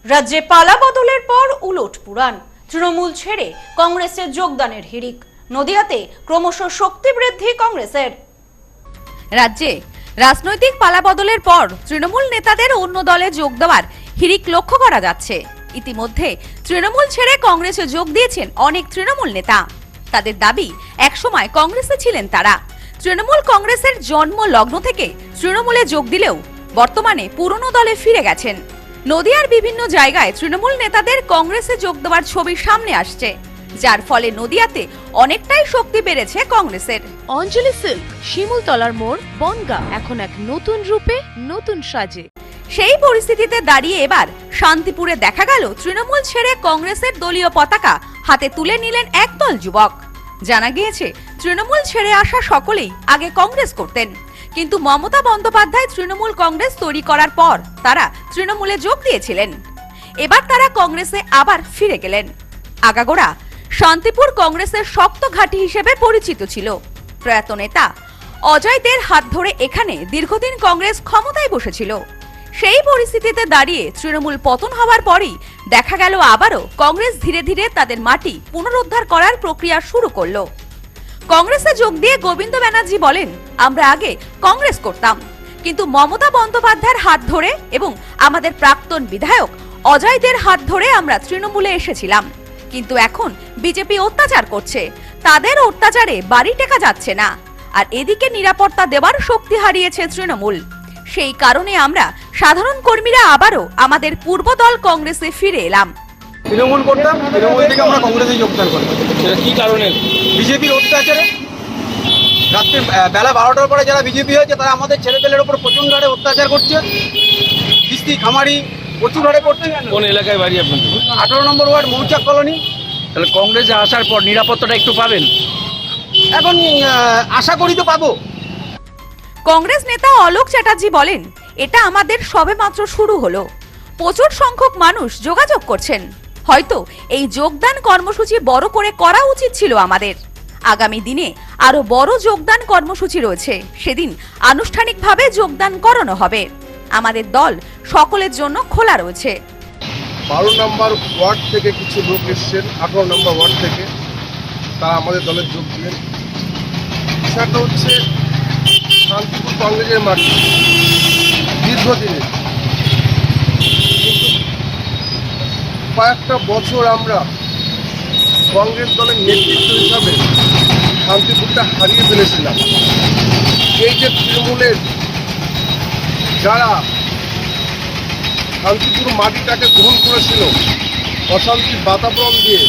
রাজ্যে পালা বদলের পর উলট পুরাণ, তৃণমূল ছেড়ে কংগ্রেসে যোগদানের হিড়িক। নদিয়াতে ক্রমশ শক্তি বৃদ্ধি কংগ্রেসের। রাজ্যে রাজনৈতিক পালাবদলের পর তৃণমূল নেতাদের অন্য দলে যোগ দেওয়ার হিড়িক লক্ষ্য করা যাচ্ছে। ইতিমধ্যে তৃণমূল ছেড়ে কংগ্রেসে যোগ দিয়েছেন অনেক তৃণমূল নেতা। তাদের দাবি, একসময় কংগ্রেসে ছিলেন তারা। তৃণমূল কংগ্রেসের জন্ম লগ্ন থেকে তৃণমূলে যোগ দিলেও বর্তমানে পুরনো দলে ফিরে গেছেন। নদিয়ার বিভিন্ন জায়গায় তৃণমূল নেতাদের কংগ্রেসে যোগ দেওয়ার ছবি সামনে আসছে, যার ফলে নদিয়াতে অনেকটাই শক্তি বেড়েছে কংগ্রেসের। অঞ্জলি সিল্ক, শিমুলতলার মোড়, বনগা এখন এক নতুন রূপে, নতুন সাজে। সেই পরিস্থিতিতে দাঁড়িয়ে এবার শান্তিপুরে দেখা গেল তৃণমূল ছেড়ে কংগ্রেসের দলীয় পতাকা হাতে তুলে নিলেন একদল যুবক। জানা গিয়েছে, তৃণমূল ছেড়ে আসা সকলেই আগে কংগ্রেস করতেন, কিন্তু মমতা বন্দ্যোপাধ্যায় তৃণমূল কংগ্রেস তৈরি করার পর তারা তৃণমূলে যোগ দিয়েছিলেন। এবার তারা কংগ্রেসে আবার ফিরে গেলেন। আগাগোড়া শান্তিপুর কংগ্রেসের শক্ত ঘাঁটি হিসেবে পরিচিত ছিল। প্রয়াত নেতা অজয় দের হাত ধরে এখানে দীর্ঘদিন কংগ্রেস ক্ষমতায় বসেছিল। সেই পরিস্থিতিতে দাঁড়িয়ে তৃণমূল পতন হওয়ার পরই দেখা গেল আবারও কংগ্রেস ধীরে ধীরে তাদের মাটি পুনরুদ্ধার করার প্রক্রিয়া শুরু করলো। কংগ্রেসে যোগ দিয়ে গোবিন্দ ব্যানার্জি বলেন, আমরা আগে কংগ্রেস করতাম, কিন্তু মমতা বন্দ্যোপাধ্যায়ের হাত ধরে এবং আমাদের প্রাক্তন বিধায়ক অজয় দের হাত ধরে আমরা তৃণমূলে এসেছিলাম, কিন্তু এখন বিজেপি অত্যাচার করছে, তাদের অত্যাচারে বাড়ি টেকা যাচ্ছে না, আর এদিকে নিরাপত্তা দেওয়ার শক্তি হারিয়েছে তৃণমূল। সেই কারণে আমরা সাধারণ কর্মীরা আবারও আমাদের পূর্বদল কংগ্রেসে ফিরে এলাম। তৃণমূল করতাম, তৃণমূল থেকে আমরা কংগ্রেসে যোগদান করতাম। সেটা কি কারণে? বিজেপির অত্যাচারে। রাত্রে বেলা 12টার পরে যারা বিজেপি হয়েছে তারা আমাদের ছেলেপেলের উপর প্রচণ্ড হারে অত্যাচার করছে। কিস্তি খামারি প্রচুর হারে করছে। কোন এলাকায় বাড়ি আপনাদের? 18 নম্বর ওয়ার্ড মৌচাক কলোনি। তাহলে কংগ্রেসে আসার পর নিরাপত্তাটা একটু পাবেন? এখন আশা করি তো পাবো। কংগ্রেস নেতা অলোক চ্যাটার্জি বলেন, এটা আমাদের সবেমাত্র শুরু হলো। প্রচুর সংখ্যক মানুষ যোগাযোগ করছেন। হয়তো এই যোগদান কর্মসূচি বড় করে করা উচিত ছিল আমাদের। আগামী দিনে আরো বড় যোগদান কর্মসূচি রয়েছে, সেদিন আনুষ্ঠানিকভাবে যোগদান করানো হবে। আমাদের দল সকলের জন্য খোলা রয়েছে। 12 নম্বর ওয়ার্ড থেকে কিছু লোক এসছেন, 18 নম্বর ওয়ার্ড থেকে, তারা আমাদের দলে যোগ দিলেন। বিষয়টা হচ্ছে শান্তিপুর কংগ্রেসের মাটি দীর্ঘদিনের, কিন্তু কয়েকটা বছর আমরা কংগ্রেস দলের নেতৃত্ব হিসাবে শান্তিপুরটা হারিয়ে ফেলেছিলাম। এই যে তৃণমূলের যারা শান্তিপুর মাটিটাকে গ্রহণ করেছিল অশান্তির বাতাবরণ দিয়ে,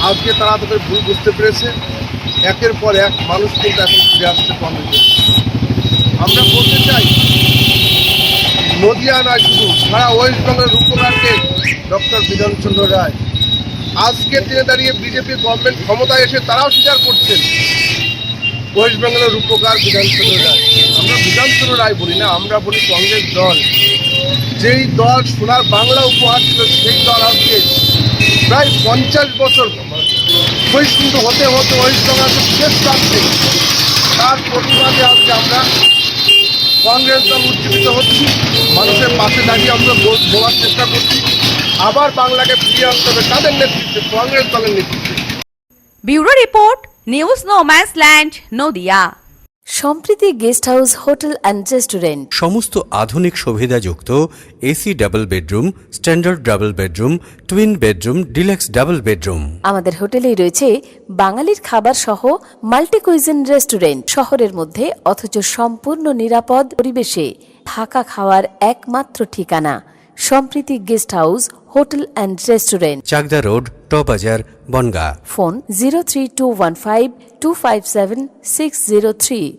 আজকে তারা তাদের ভুল বুঝতে পেরেছে। একের পর এক মানুষ কিন্তু এখন ফিরে আসছে কংগ্রেসে। আমরা বলতে চাই, নদিয়া নয়, শুধু সারা ওয়েস্ট বেঙ্গলের রূপকারকে ডক্টর বিধানচন্দ্র রায়। আজকের দিনে দাঁড়িয়ে বিজেপি গভর্নমেন্ট ক্ষমতায় এসে তারাও স্বীকার করছেন ওয়েস্ট বেঙ্গলের রূপকার বিধানচন্দ্র রায়। আমরা বিধানচন্দ্র রায় বলি না, আমরা বলি কংগ্রেস দল। যেই দল সোনার বাংলা উপহার ছিল, সেই দল আজকে প্রায় 50 বছর বহিষ্কৃত হতে হতে ওয়েস্ট বেঙ্গলের শেষ প্রান্তে। তার প্রতিবাদে আজকে আমরা কংগ্রেস দল উজ্জীবিত হচ্ছি, মানুষের পাশে দাঁড়িয়ে আমরা বলার চেষ্টা করছি, আবার বাংলাকে ফিরিয়ে আনতে হবে তাদের নেতৃত্বে, কংগ্রেস দলের নেতৃত্বে। Bureau report, news no man's land, Nadia. Sampriti guest house, hotel and restaurant. সমস্ত আধুনিক সুবিধাযুক্ত AC double bedroom, standard double bedroom, twin bedroom, deluxe double bedroom. আমাদের হোটেলেই রয়েছে বাঙালির খাবার সহ মাল্টি কুইজিন রেস্টুরেন্ট। শহরের মধ্যে অথচ সম্পূর্ণ নিরাপদ পরিবেশে থাকা খাওয়ার একমাত্র ঠিকানা Sampriti guest house, hotel and restaurant, Chakdah road, টবাজার, বনগা। ফোন 03215257603।